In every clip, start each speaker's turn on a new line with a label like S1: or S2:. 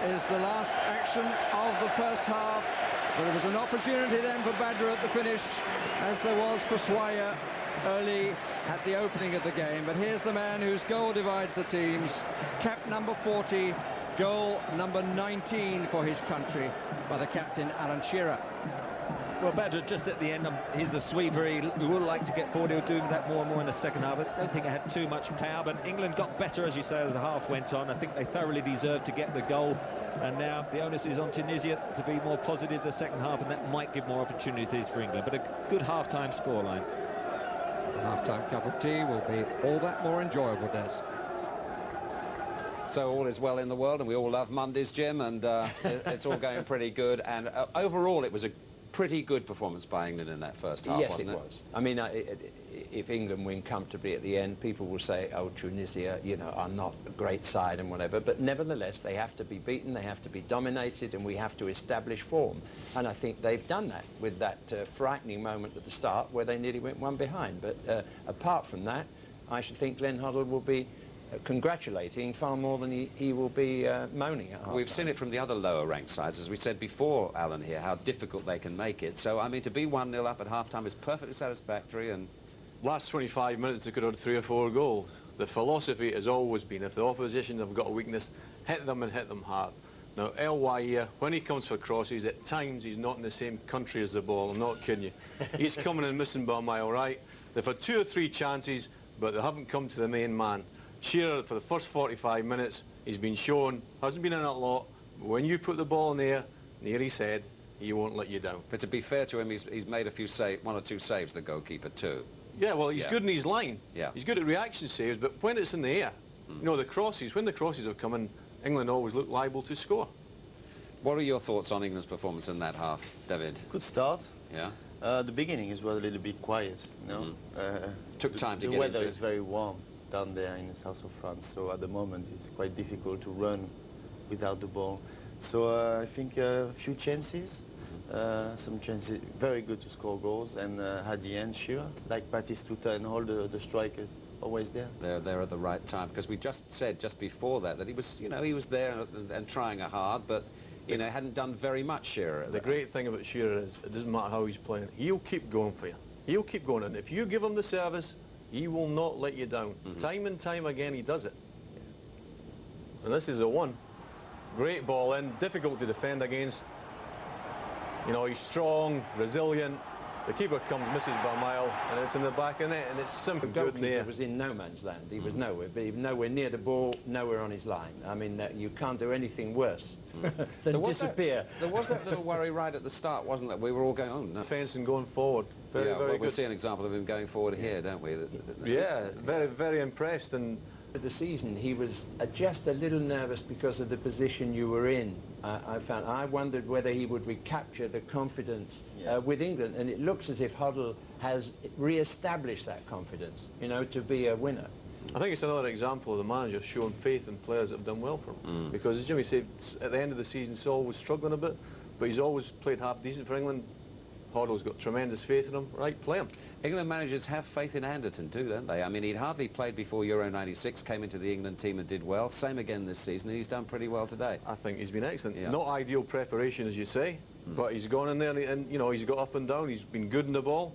S1: is the last action of the first half. But there was an opportunity then for Badr at the finish, as there was for Swire early at the opening of the game. But here's the man whose goal divides the teams. Cap number 40, goal number 19 for his country by the captain, Alan Shearer.
S2: Well, Badr just at the end, he's the sweeper. He would like to get forward. He was doing that more and more in the second half. I don't think it had too much power, but England got better, as you say, as the half went on. I think they thoroughly deserved to get the goal. And now the onus is on Tunisia to be more positive the second half, and that might give more opportunities for England. But a good half-time scoreline.
S1: A half-time cup of tea will be all that more enjoyable, Des.
S3: So all is well in the world, and we all love Mondays, Jim, and it's all going pretty good. And overall, it was a pretty good performance by England in that first half,
S4: wasn't it? Yes, it was. I mean, if England win comfortably at the end, people will say, oh, Tunisia, you know, are not a great side and whatever. But nevertheless, they have to be beaten, they have to be dominated, and we have to establish form. And I think they've done that with that frightening moment at the start where they nearly went one behind. But apart from that, I should think Glenn Hoddle will be congratulating far more than he will be moaning at half.
S3: We've seen it from the other lower ranked sides, as we said before, Alan, here, how difficult they can make it. So, I mean, to be 1-0 up at half-time is perfectly satisfactory. And
S5: last 25 minutes, they could have had 3 or 4 goals. The philosophy has always been, if the opposition have got a weakness, hit them and hit them hard. Now, LY, when he comes for crosses, at times he's not in the same country as the ball. I'm not kidding you. He's coming and missing by a mile, right? They've had 2 or 3 chances, but they haven't come to the main man. Shearer, for the first 45 minutes, he's been shown, hasn't been in a lot, but when you put the ball in the air, near his head, he won't let you down.
S3: But to be fair to him, he's made a few 1 or 2 saves, the goalkeeper, too.
S5: Yeah, well, he's good in his line.
S3: Yeah.
S5: He's good at reaction saves, but when it's in the air, you know, the crosses, when the crosses have come in, England always look liable to score.
S3: What are your thoughts on England's performance in that half, David?
S6: Good start.
S3: Yeah.
S6: The beginning was a little bit quiet, you know.
S3: Took time to get
S6: into it. The weather
S3: into
S6: is very warm down there in the south of France, so at the moment it's quite difficult to run without the ball. So I think a few chances, some chances, very good to score goals, and at the end, Shearer, like Batistuta and all the strikers, always there.
S3: They're there at the right time, because we just said just before that he was, you know, he was there and trying hard, but you know, hadn't done very much, Shearer.
S5: The great thing about Shearer is it doesn't matter how he's playing, he'll keep going for you. He'll keep going, and if you give him the service, he will not let you down. Time and time again, he does it. And this is a one. Great ball in, difficult to defend against. You know, he's strong, resilient. The keeper comes, misses by a mile, and it's in the back of the net, and it's simple.
S4: The goalkeeper was in no man's land. He was nowhere near the ball, nowhere on his line. I mean, you can't do anything worse than disappear.
S3: There was that little worry right at the start, wasn't there? We were all going, oh, no.
S5: Fencing going forward. Very, very good.
S3: We'll see an example of him going forward here, don't we?
S5: Yeah, very, very impressed. And
S4: at the season, he was just a little nervous because of the position you were in. I wondered whether he would recapture the confidence with England, and it looks as if Hoddle has re-established that confidence, you know, to be a winner.
S5: I think it's another example of the manager showing faith in players that have done well for him. Because as Jimmy said, at the end of the season, Saul was struggling a bit, but he's always played half decent for England. Hoddle's got tremendous faith in him. Right, play him.
S3: England managers have faith in Anderton too, don't they? I mean, he'd hardly played before Euro 96, came into the England team and did well. Same again this season, and he's done pretty well today.
S5: I think he's been excellent.
S3: Yeah.
S5: Not ideal preparation, as you say, but he's gone in there and you know, he's got up and down. He's been good in the ball.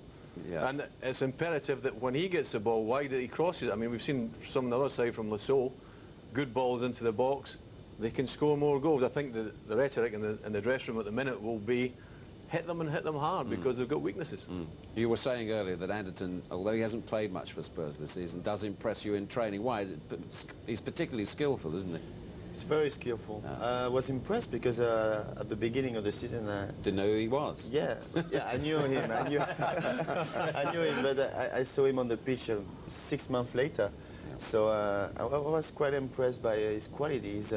S3: Yeah.
S5: And it's imperative that when he gets the ball wide, that he crosses it. I mean, we've seen some on the other side from Lasso, good balls into the box. They can score more goals. I think the rhetoric in the dressing room at the minute will be hit them and hit them hard because they've got weaknesses.
S3: You were saying earlier that Anderton, although he hasn't played much for Spurs this season, does impress you in training. Why? He's particularly skillful, isn't he?
S6: He's very skillful. I was impressed because at the beginning of the season...
S3: Didn't know who he was.
S6: Yeah, I knew him. I knew him, but I saw him on the pitch 6 months later. Yeah. So I was quite impressed by his quality. His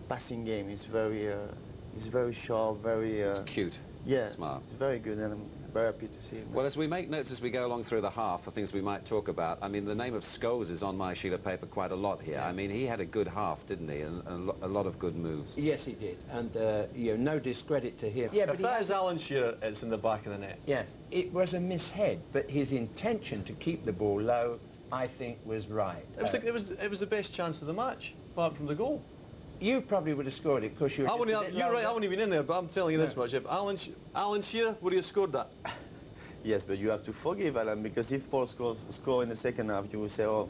S6: passing game is very sharp, very...
S3: It's cute.
S6: Yeah,
S3: smart.
S6: It's very good, and I'm very happy to see him.
S3: Well, as we make notes as we go along through the half for things we might talk about, I mean, the name of Scholes is on my sheet of paper quite a lot here. I mean, he had a good half, didn't he? And a lot of good moves.
S4: Yes, he did. And, you know, no discredit to him. Yeah,
S5: if that is Alan Shearer, it's in the back of the net.
S4: Yeah, it was a mishead, but his intention to keep the ball low, I think, was right.
S5: It was the best chance of the match, apart from the goal.
S4: You probably would have scored it because you were
S5: I
S4: just
S5: wouldn't
S4: a
S5: have,
S4: bit
S5: you're right,
S4: longer.
S5: I wouldn't have been in there, but I'm telling you this much. If Alan Shearer, would he have scored that?
S6: Yes, but you have to forgive Alan, because if Paul score in the second half, you will say, oh,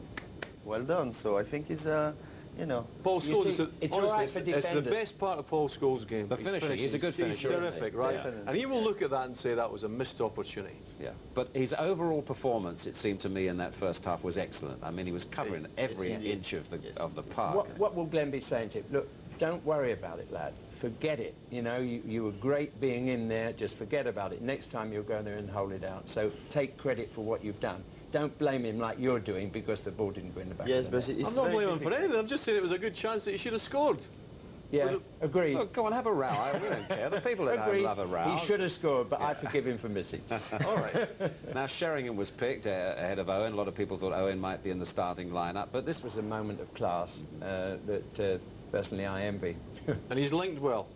S6: well done. So I think he's, you know.
S5: Paul
S4: You
S5: Scholes,
S4: see, it's all right for
S5: it's the
S4: defenders.
S5: best part of Paul Scholes' game.
S3: The finishing, he's a good finisher, isn't he?
S5: Terrific, right?
S6: Yeah.
S5: And he will look at that and say that was a missed opportunity.
S3: Yeah, but his overall performance, it seemed to me, in that first half was excellent. I mean, he was covering every inch of the park.
S4: What will Glenn be saying to him? Look, don't worry about it, lad. Forget it. You know, you were great being in there. Just forget about it. Next time you'll go there and hold it out. So take credit for what you've done. Don't blame him like you're doing because the ball didn't go in the back.
S6: Yes,
S4: of the
S6: but
S4: net.
S6: it's
S5: I'm not
S6: very
S5: blaming him for
S6: difficult.
S5: anything. I'm just saying it was a good chance that he should have scored.
S4: Yeah, agreed.
S3: Look, go on, have a row. We don't care. The people at home
S4: Agreed.
S3: love a row.
S4: He should have scored, but I forgive him for missing.
S3: All right. Now, Sheringham was picked ahead of Owen. A lot of people thought Owen might be in the starting lineup, but this
S4: This was a moment of class that personally I envy.
S5: And he's linked well.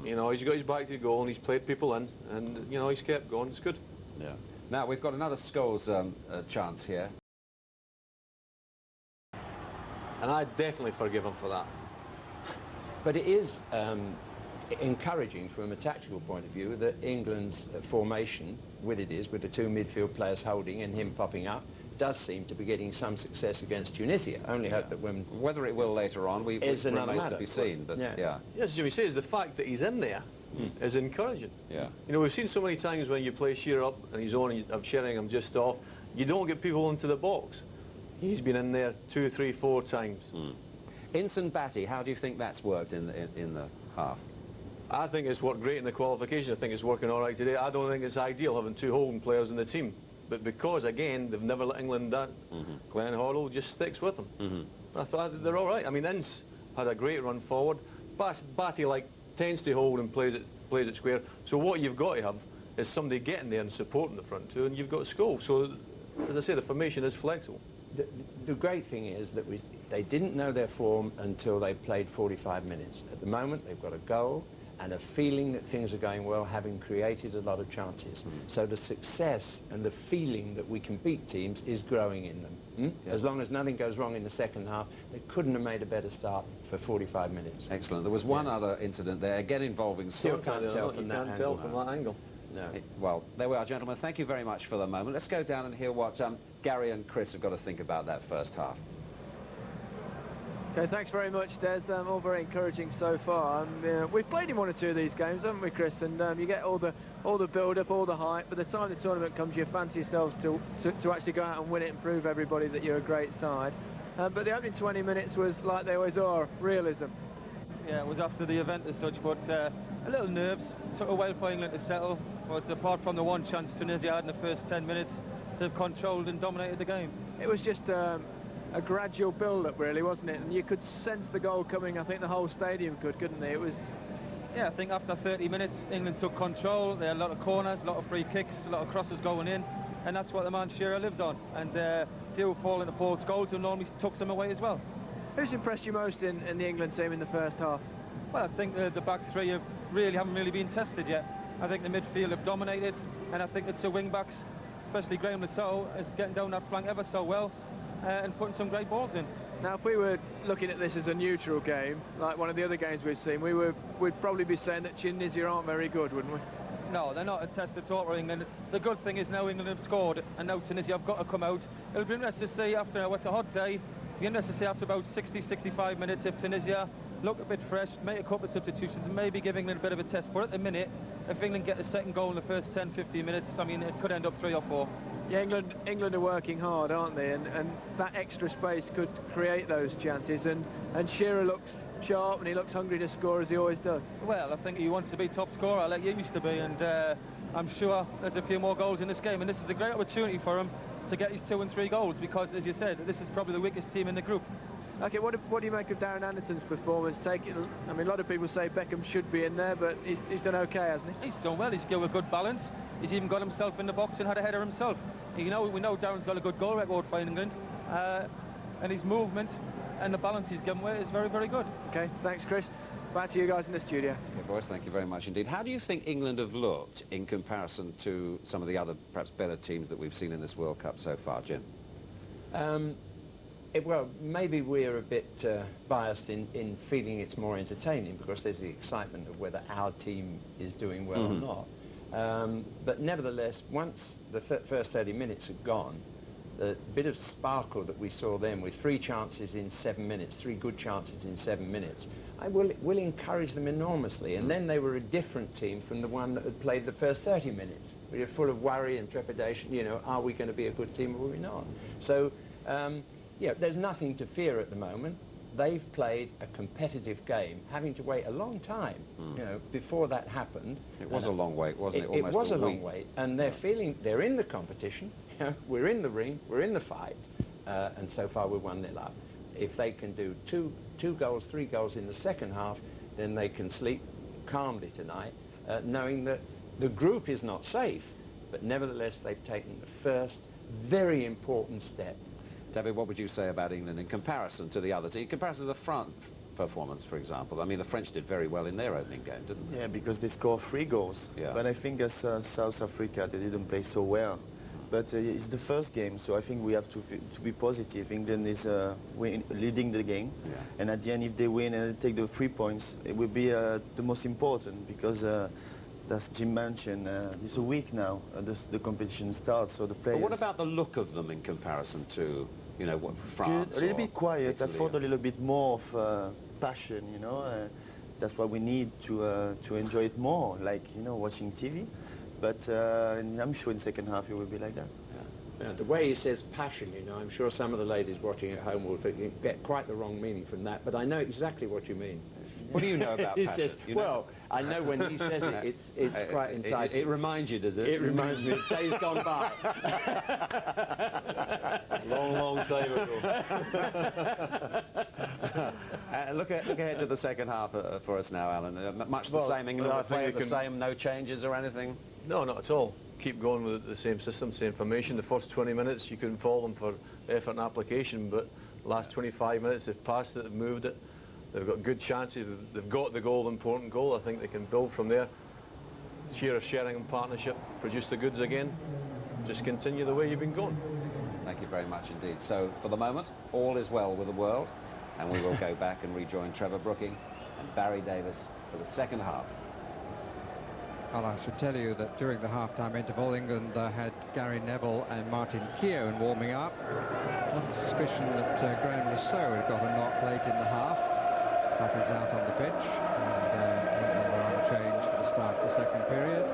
S5: You know, he's got his back to the goal and he's played people in, and you know, he's kept going. It's good.
S3: Yeah. Now, we've got another Scholes chance here.
S5: And I definitely forgive him for that.
S4: But it is encouraging from a tactical point of view that England's formation, with the two midfield players holding and him popping up, does seem to be getting some success against Tunisia. Only hope that when...
S3: Whether it will later on,
S4: Is another
S3: remains to
S4: matter.
S3: be seen. But yeah.
S5: Yes, Jimmy says the fact that he's in there is encouraging.
S3: Yeah.
S5: You know, we've seen so many times when you play Shearer up and he's on, of Sheringham just off, you don't get people into the box. He's been in there 2, 3, 4 times.
S3: Inson Batty, how do you think that's worked in the half?
S5: I think it's worked great in the qualification. I think it's working all right today. I don't think it's ideal having 2 holding players in the team. But because, again, they've never let England down, Glenn Hoddle just sticks with them. I thought they're all right. I mean, Ince had a great run forward. Batty, tends to hold and plays it square. So what you've got to have is somebody getting there and supporting the front two, and you've got Scholes. So, as I say, the formation is flexible.
S4: The great thing is that they didn't know their form until they played 45 minutes. At the moment, they've got a goal and a feeling that things are going well, having created a lot of chances. So the success and the feeling that we can beat teams is growing in them.
S3: Yeah.
S4: As long as nothing goes wrong in the second half, they couldn't have made a better start for 45 minutes.
S3: Excellent. There was one other incident there, again involving
S4: Still
S3: Scholes.
S4: can't tell from that angle.
S5: angle.
S4: No.
S3: Well, there we are, gentlemen. Thank you very much for the moment. Let's go down and hear what Gary and Chris have got to think about that first half.
S1: Okay, thanks very much, Des. All very encouraging so far. We've played in 1 or 2 of these games, haven't we, Chris? And you get all the build-up, all the hype. By the time the tournament comes, you fancy yourselves to actually go out and win it and prove everybody that you're a great side. But the opening 20 minutes was like they always are, realism.
S7: Yeah, it was after the event as such, but a little nerves. Took a while for England to settle. But apart from the one chance Tunisia had in the first 10 minutes, they've controlled and dominated the game.
S1: It was just a gradual build-up, really, wasn't it? And you could sense the goal coming. I think the whole stadium could, couldn't they? It was...
S7: Yeah, I think after 30 minutes, England took control. There had a lot of corners, a lot of free kicks, a lot of crosses going in, and that's what the man Shearer lives on. And he'll fall into Paul's goals, who normally took them away as well.
S1: Who's impressed you most in the England team in the first half?
S7: Well, I think the back three haven't really been tested yet. I think the midfield have dominated, and I think it's the wing-backs, especially Graham Lassau, is getting down that flank ever so well and putting some great balls in.
S1: Now, if we were looking at this as a neutral game, like one of the other games we've seen, we'd probably be saying that Tunisia aren't very good, wouldn't we?
S7: No, they're not a test at all for England. The good thing is now England have scored, and now Tunisia have got to come out. It'll be interesting to see after, what's a hot day, it'll be interesting to see after about 60, 65 minutes if Tunisia look a bit fresh, make a couple of substitutions, and maybe give England a bit of a test. But at the minute, if England get the second goal in the first 10, 15 minutes, I mean, it could end up 3 or 4.
S1: Yeah, England are working hard, aren't they? And that extra space could create those chances. And Shearer looks sharp and he looks hungry to score, as he always does.
S7: Well, I think he wants to be top scorer like he used to be, and I'm sure there's a few more goals in this game. And this is a great opportunity for him to get his 2 and 3 goals, because, as you said, this is probably the weakest team in the group.
S1: Okay, what do you make of Darren Anderton's performance? I mean, a lot of people say Beckham should be in there, but he's done okay, hasn't he?
S7: He's done well. He's got a good balance. He's even got himself in the box and had a header himself. You know, we know Darren's got a good goal record for England, and his movement and the balance he's given away is very, very good.
S1: Okay, thanks, Chris. Back to you guys in the studio.
S3: Okay, boys, thank you very much indeed. How do you think England have looked in comparison to some of the other, perhaps better teams that we've seen in this World Cup so far, Jim?
S4: Well, maybe we're a bit biased in feeling it's more entertaining because there's the excitement of whether our team is doing well or not. But nevertheless, once the first 30 minutes had gone, the bit of sparkle that we saw then with 3 chances in 7 minutes, 3 good chances in 7 minutes, I will encourage them enormously. And then they were a different team from the one that had played the first 30 minutes. We were full of worry and trepidation, you know, are we going to be a good team or are we not? So, yeah, there's nothing to fear at the moment. They've played a competitive game, having to wait a long time, you know, before that happened.
S3: It was a long wait, wasn't it?
S4: It was a long wait, and they're feeling they're in the competition. You know, we're in the ring, we're in the fight, and so far we're 1-0 up. If they can do 2 goals, 3 goals in the second half, then they can sleep calmly tonight, knowing that the group is not safe, but nevertheless they've taken the first very important step.
S3: David, what would you say about England in comparison to the others? In comparison to the France performance, for example. I mean, the French did very well in their opening game, didn't they?
S6: Yeah, because they scored 3 goals.
S3: Yeah.
S6: But I think as South Africa, they didn't play so well. But it's the first game, so I think we have to be positive. England is leading the game.
S3: Yeah.
S6: And at the end, if they win and they take the 3 points, it will be the most important because as Jim mentioned, it's a week now. The competition starts, so the players...
S3: But what about the look of them in comparison to, you know, what France?
S6: A little bit quiet.
S3: Italy?
S6: I thought a little bit more of passion, you know. That's what we need to enjoy it more, like, you know, watching TV. But I'm sure in the second half it will be like that.
S4: Yeah, the way he says passion, you know, I'm sure some of the ladies watching at home will get quite the wrong meaning from that, but I know exactly what you mean.
S3: What do you know about passion?
S4: Says, well, I know when he says it, it's quite enticing.
S3: It reminds you, does it?
S4: It reminds me of days gone by.
S5: Long time ago.
S3: Look ahead to the second half for us now, Alan. Much the same. England will play the same, no changes or anything?
S5: No, not at all. Keep going with the same system, same formation. The first 20 minutes, you couldn't fault them for effort and application, but the last 25 minutes, they've passed it, they've moved it. They've got good chances. They've got the goal, the important goal. I think they can build from there. Sheringham partnership, produce the goods again. Just continue the way you've been going.
S3: Thank you very much indeed. So, for the moment, all is well with the world, and we will go back and rejoin Trevor Brooking and Barry Davis for the second half.
S1: Well, I should tell you that during the half-time interval, England had Gary Neville and Martin Keown warming up. On the suspicion that Graham Lasso had got a knock late in the half. But he's out on the pitch, and England are unchanged for the start of the second period.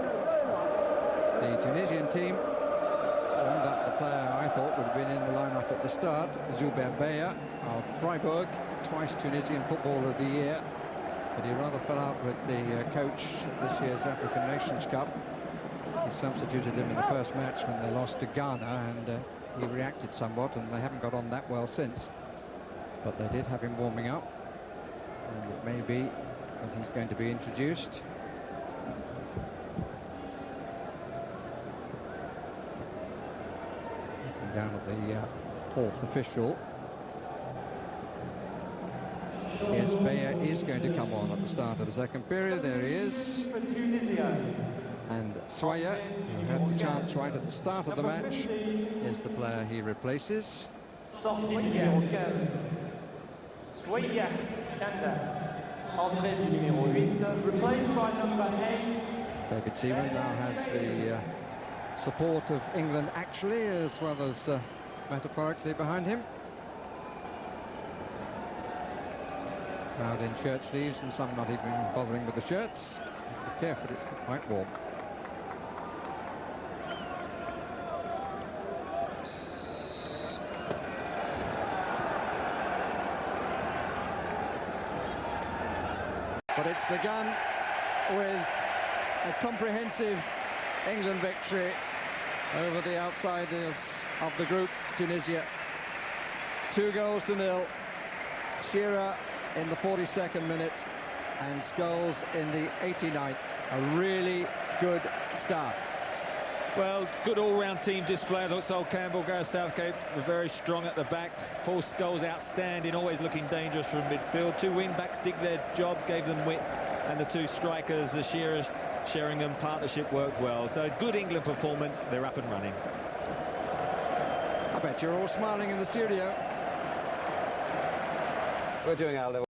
S1: The Tunisian team warmed up the player I thought would have been in the lineup at the start, Zubair Beya of Freiburg, twice Tunisian Footballer of the Year. But he rather fell out with the coach of this year's African Nations Cup. He substituted him in the first match when they lost to Ghana, and he reacted somewhat, and they haven't got on that well since. But they did have him warming up, and it may be that he's going to be introduced. Looking down at the fourth official. Yes, Beya is going to come on at the start of the second period. There he is. And Soya, who had the chance right at the start of the match, is the player he replaces. David Seaman now has the support of England actually, as well as metaphorically behind him. Crowd in shirt sleeves and some not even bothering with the shirts. Be careful, it's quite warm. But it's begun with a comprehensive England victory over the outsiders of the group, Tunisia. 2-0. Shearer in the 42nd minute and Scholes in the 89th. A really good start.
S2: Well, good all-round team display. I thought Sol Campbell, Gareth Southgate were very strong at the back. Paul Scholes outstanding, always looking dangerous from midfield. 2 wing-backs did their job, gave them width, and the 2 strikers, the Shearer Sheringham partnership worked well. So good England performance. They're up and running.
S1: I bet you're all smiling in the studio.
S3: We're doing our little